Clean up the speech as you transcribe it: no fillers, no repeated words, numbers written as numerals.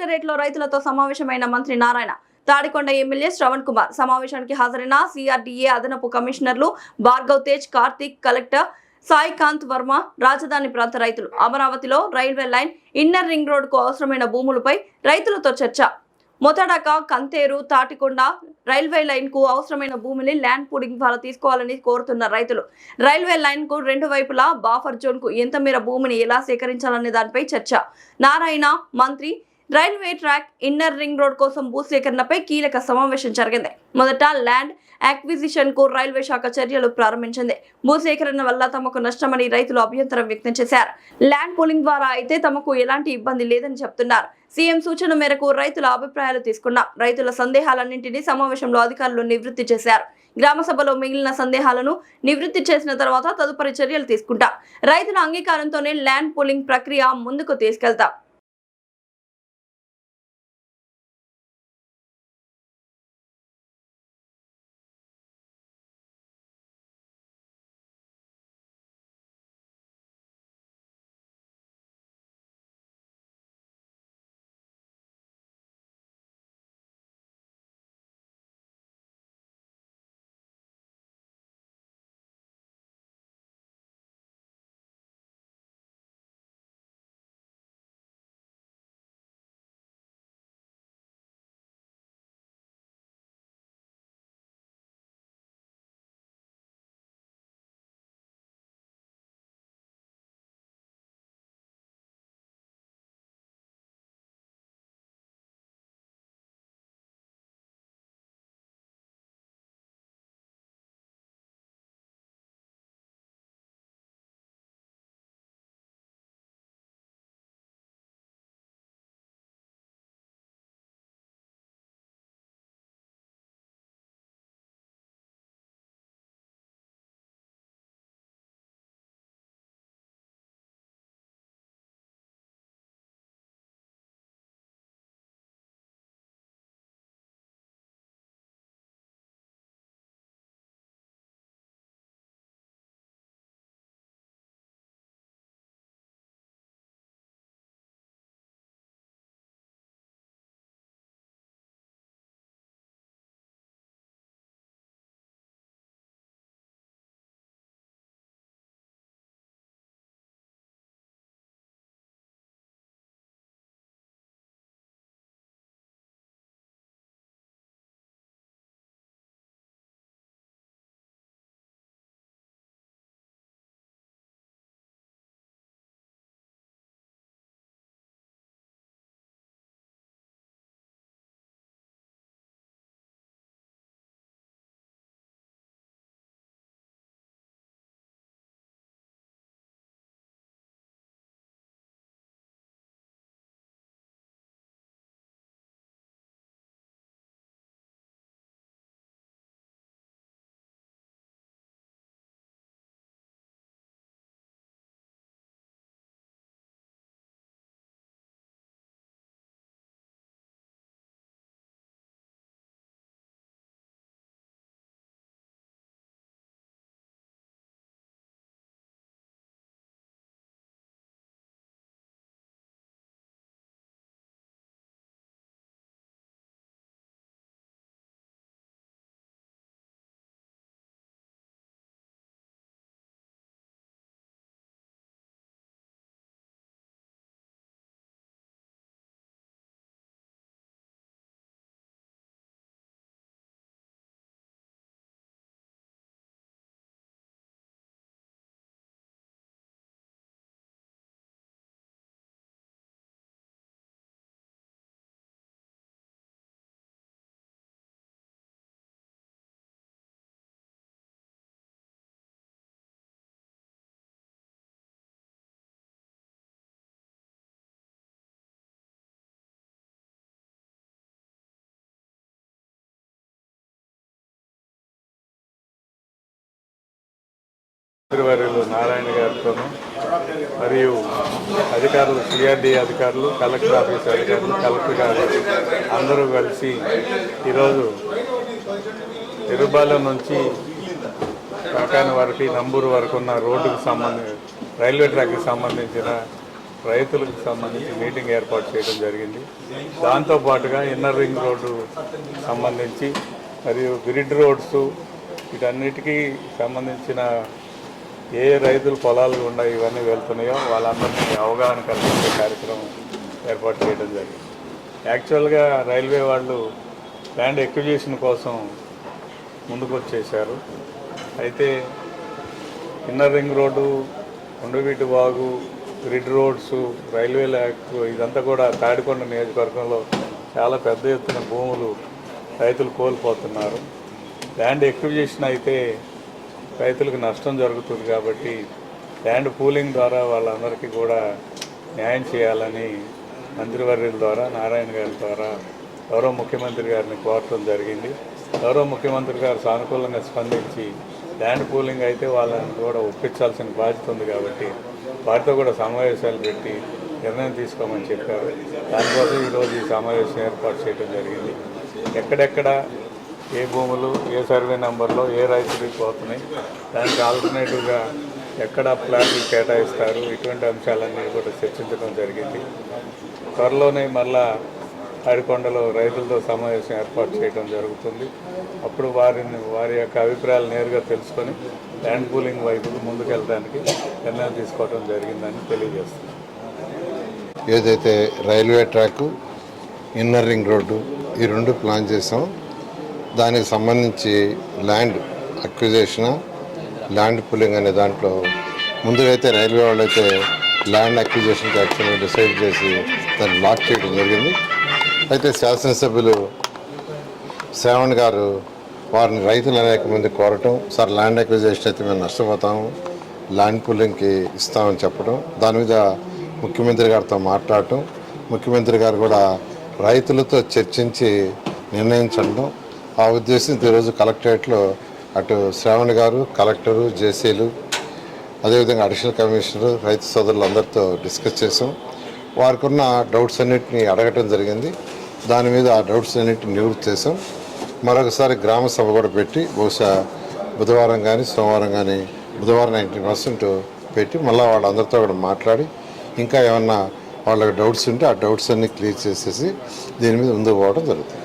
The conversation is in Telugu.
కలెక్టరేట్లో రైతులతో సమావేశమైన మంత్రి నారాయణ, తాడికొండ ఎమ్మెల్యే శ్రవణ్ కుమార్. సమావేశానికి హాజరైన సిఆర్డీఏ అదనపు కమిషనర్లు భార్గవ్ తేజ్, కార్తిక్, కలెక్టర్ సాయికాంత్ వర్మ, రాజధాని ప్రాంత రైతులు. అమరావతిలో రైల్వే లైన్, ఇన్నర్ రింగ్ రోడ్డుకు అవసరమైన భూములపై రైతులతో చర్చ. మొతడక, కంతేరు, తాటికొండ రైల్వే లైన్ కు అవసరమైన భూమిని ల్యాండ్ పూలింగ్ ద్వారా తీసుకోవాలని కోరుతున్న రైతులు. రైల్వే లైన్ కు రెండు వైపులా బాఫర్ జోన్ కు ఎంత మేర భూమిని ఎలా సేకరించాలనే దానిపై చర్చ. నారాయణ, మంత్రి railway track, inner ring road కోసం భూసేకరణపై కీలక సమావేశం జరిగింది. మొదట ల్యాండ్ అక్విజిషన్ కు రైల్వే శాఖ చర్యలు ప్రారంభించింది. భూసేకరణ వల్ల తమకు నష్టమని రైతులు అభ్యంతరం వ్యక్తం చేశారు. ల్యాండ్ పూలింగ్ ద్వారా అయితే తమకు ఎలాంటి ఇబ్బంది లేదని చెప్తున్నారు. సీఎం సూచన మేరకు రైతుల అభిప్రాయాలు తీసుకున్నాం. రైతుల సందేహాలన్నింటినీ సమావేశంలో అధికారులు నివృత్తి చేశారు. గ్రామ సభలో మిగిలిన సందేహాలను నివృత్తి చేసిన తర్వాత తదుపరి చర్యలు తీసుకుంటాం. రైతుల అంగీకారంతోనే ల్యాండ్ పూలింగ్ ప్రక్రియ ముందుకు తీసుకెళ్తాం. మంత్రివర్యులు నారాయణ గారితోనూ మరియు అధికారులు, సిఆర్డీ అధికారులు, కలెక్టర్ ఆఫీస్ అధికారులు, కలెక్టర్ గారు అందరూ కలిసి ఈరోజు తిరుబాల నుంచి కాకాని వరకు, నంబూరు వరకు ఉన్న రోడ్డుకు రైల్వే ట్రాక్కి సంబంధించిన రైతులకు సంబంధించి మీటింగ్ ఏర్పాటు చేయడం జరిగింది. దాంతోపాటుగా ఇన్నర్ రింగ్ రోడ్డు సంబంధించి మరియు గ్రిడ్ రోడ్స్ వీటన్నిటికీ సంబంధించిన ఏ రైతులు పొలాలు గుండా ఇవన్నీ వెళ్తున్నాయో వాళ్ళందరినీ అవగాహన కల్పించే కార్యక్రమం ఏర్పాటు చేయడం జరిగింది. యాక్చువల్గా రైల్వే వాళ్ళు ల్యాండ్ ఎక్విజిషన్ కోసం ముందుకు వచ్చేసారు. అయితే inner ring road, Kondaveeti Vagu, grid roads, railway lakh ఇదంతా కూడా తాడికొండ నియోజకవర్గంలో చాలా పెద్ద ఎత్తున భూములు రైతులు కోల్పోతున్నారు. ల్యాండ్ ఎక్విజిషన్ అయితే రైతులకు నష్టం జరుగుతుంది కాబట్టి ల్యాండ్ పూలింగ్ ద్వారా వాళ్ళందరికీ కూడా న్యాయం చేయాలని మంత్రివర్యుల ద్వారా, నారాయణ గారి ద్వారా గౌరవ ముఖ్యమంత్రి గారిని కోరటం జరిగింది. గౌరవ ముఖ్యమంత్రి గారు సానుకూలంగా స్పందించి ల్యాండ్ పూలింగ్ అయితే వాళ్ళని కూడా ఒప్పించాల్సిన బాధ్యత ఉంది కాబట్టి వారితో కూడా సమావేశాలు పెట్టి నిర్ణయం తీసుకోమని చెప్పారు. దానికోసం ఈరోజు ఈ సమావేశం ఏర్పాటు చేయడం జరిగింది. ఎక్కడెక్కడ ఏ భూములు ఏ సర్వే నెంబర్లో ఏ రైతులకు పోతున్నాయి, దానికి ఆల్టర్నేటివ్గా ఎక్కడ ప్లాట్లు కేటాయిస్తారు, ఇటువంటి అంశాలన్నీ కూడా చర్చించడం జరిగింది. త్వరలోనే మళ్ళా తాడికొండలో రైతులతో సమావేశం ఏర్పాటు చేయడం జరుగుతుంది. అప్పుడు వారి యొక్క అభిప్రాయాలు నేరుగా తెలుసుకొని ల్యాండ్ పూలింగ్ వైపు ముందుకెళ్ళడానికి నిర్ణయం తీసుకోవడం జరిగిందని తెలియజేస్తున్నాను. ఏదైతే railway track, inner ring road ఈ రెండు ప్లాన్ చేసాం. దానికి సంబంధించి ల్యాండ్ అక్విజిషన్, ల్యాండ్ పూలింగ్ అనే దాంట్లో ముందుగా అయితే రైల్వే వాళ్ళు అయితే ల్యాండ్ అక్విజిషన్కి యాక్చువల్గా డిసైడ్ చేసి దాన్ని లాక్ చేయడం జరిగింది. అయితే శాసనసభ్యులు శ్రావణ్ గారు వారిని రైతులు అనేక మంది కోరటం, సార్ ల్యాండ్ అక్విజిషన్ అయితే మేము నష్టపోతాము, ల్యాండ్ పూలింగ్కి ఇస్తామని చెప్పడం, దాని మీద ముఖ్యమంత్రి గారితో మాట్లాడటం, ముఖ్యమంత్రి గారు కూడా రైతులతో చర్చించి నిర్ణయించడం, ఆ ఉద్దేశంతో ఈరోజు కలెక్టరేట్లో అటు శ్రావణ్ గారు, కలెక్టరు, జేసీలు, అదేవిధంగా అడిషనల్ కమిషనర్, రైతు సోదరులు అందరితో డిస్కస్ చేసాం. వారికి ఉన్న డౌట్స్ అన్నింటినీ అడగటం జరిగింది. దాని మీద ఆ డౌట్స్ అన్నింటినీ నివృత్తి చేసాం. మరొకసారి గ్రామ సభ కూడా పెట్టి బహుశా బుధవారం కానీ సోమవారం కానీ, బుధవారం 90% పెట్టి మళ్ళీ వాళ్ళందరితో కూడా మాట్లాడి ఇంకా ఏమన్నా వాళ్ళకి డౌట్స్ ఉంటే ఆ డౌట్స్ అన్నీ క్లియర్ చేసేసి దీని మీద ముందుకు పోవడం జరుగుతుంది.